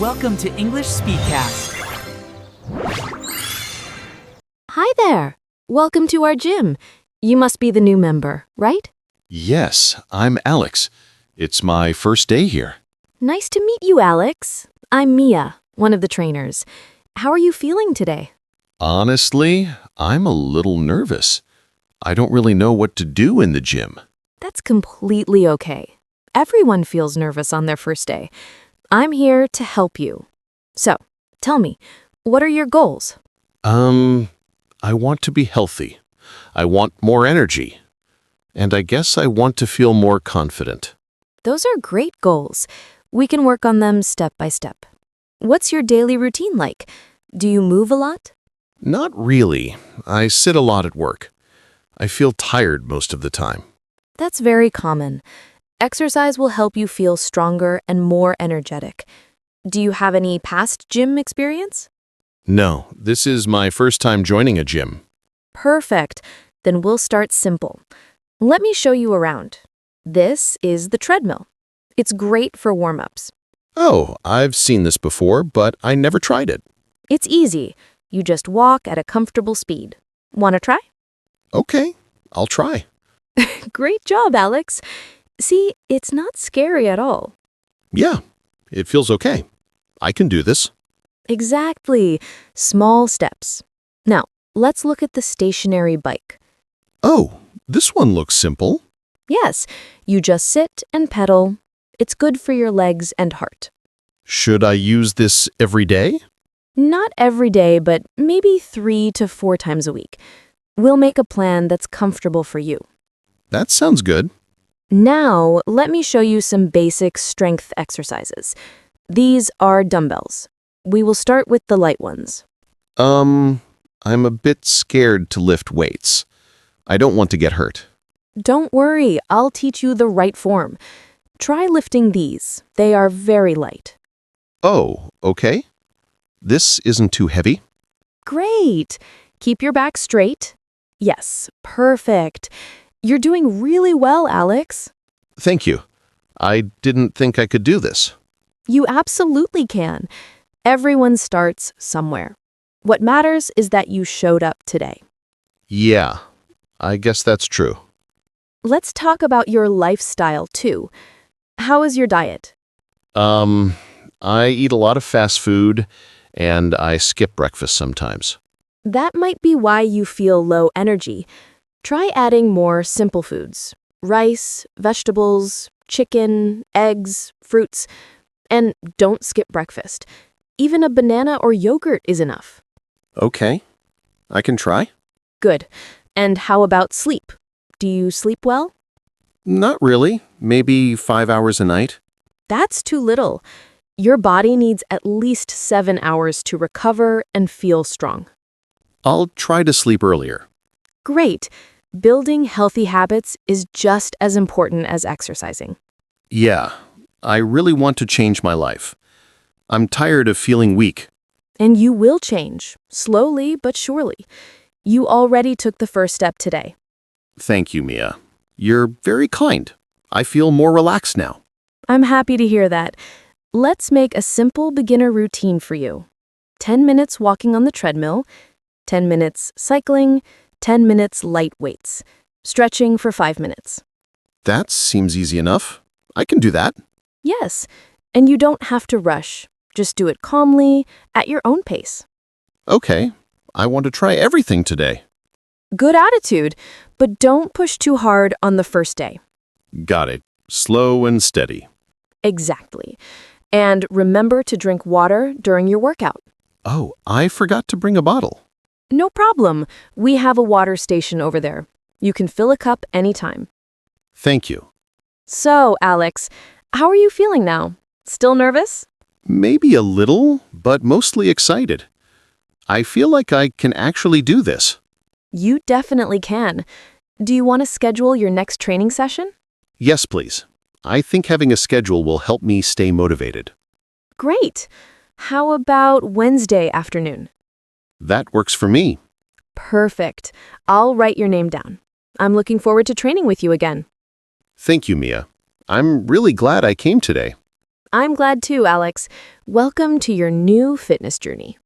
Welcome to English Speedcast. Hi there. Welcome to our gym. You must be the new member, right? Yes, I'm Alex. It's my first day here. Nice to meet you, Alex. I'm Mia, one of the trainers. How are you feeling today? Honestly, I'm a little nervous. I don't really know what to do in the gym. That's completely okay. Everyone feels nervous on their first day. I'm here to help you. So, tell me, what are your goals? I want to be healthy. I want more energy. And I guess I want to feel more confident. Those are great goals. We can work on them step by step. What's your daily routine like? Do you move a lot? Not really. I sit a lot at work. I feel tired most of the time. That's very common. Exercise will help you feel stronger and more energetic. Do you have any past gym experience? No, this is my first time joining a gym. Perfect. Then we'll start simple. Let me show you around. This is the treadmill. It's great for warm-ups. Oh, I've seen this before, but I never tried it. It's easy. You just walk at a comfortable speed. Want to try? Okay, I'll try. Great job, Alex. See, it's not scary at all. Yeah, it feels okay. I can do this. Exactly. Small steps. Now, let's look at the stationary bike. Oh, this one looks simple. Yes, you just sit and pedal. It's good for your legs and heart. Should I use this every day? Not every day, but maybe 3 to 4 times a week. We'll make a plan that's comfortable for you. That sounds good. Now, let me show you some basic strength exercises. These are dumbbells. We will start with the light ones. I'm a bit scared to lift weights. I don't want to get hurt. Don't worry, I'll teach you the right form. Try lifting these. They are very light. Oh, okay. This isn't too heavy. Great! Keep your back straight. Yes, perfect. You're doing really well, Alex. Thank you. I didn't think I could do this. You absolutely can. Everyone starts somewhere. What matters is that you showed up today. Yeah, I guess that's true. Let's talk about your lifestyle, too. How is your diet? I eat a lot of fast food, and I skip breakfast sometimes. That might be why you feel low energy. Try adding more simple foods. Rice, vegetables, chicken, eggs, fruits. And don't skip breakfast. Even a banana or yogurt is enough. Okay, I can try. Good. And how about sleep? Do you sleep well? Not really. Maybe 5 hours a night. That's too little. Your body needs at least 7 hours to recover and feel strong. I'll try to sleep earlier. Great. Building healthy habits is just as important as exercising. Yeah, I really want to change my life. I'm tired of feeling weak. And you will change, slowly but surely. You already took the first step today. Thank you, Mia. You're very kind. I feel more relaxed now. I'm happy to hear that. Let's make a simple beginner routine for you. 10 minutes walking on the treadmill, 10 minutes cycling, 10 minutes light weights, stretching for 5 minutes. That seems easy enough. I can do that. Yes, and you don't have to rush. Just do it calmly, at your own pace. Okay, I want to try everything today. Good attitude, but don't push too hard on the first day. Got it. Slow and steady. Exactly. And remember to drink water during your workout. Oh, I forgot to bring a bottle. No problem. We have a water station over there. You can fill a cup anytime. Thank you. So, Alex, how are you feeling now? Still nervous? Maybe a little, but mostly excited. I feel like I can actually do this. You definitely can. Do you want to schedule your next training session? Yes, please. I think having a schedule will help me stay motivated. Great. How about Wednesday afternoon? That works for me. Perfect. I'll write your name down. I'm looking forward to training with you again. Thank you, Mia. I'm really glad I came today. I'm glad too, Alex. Welcome to your new fitness journey.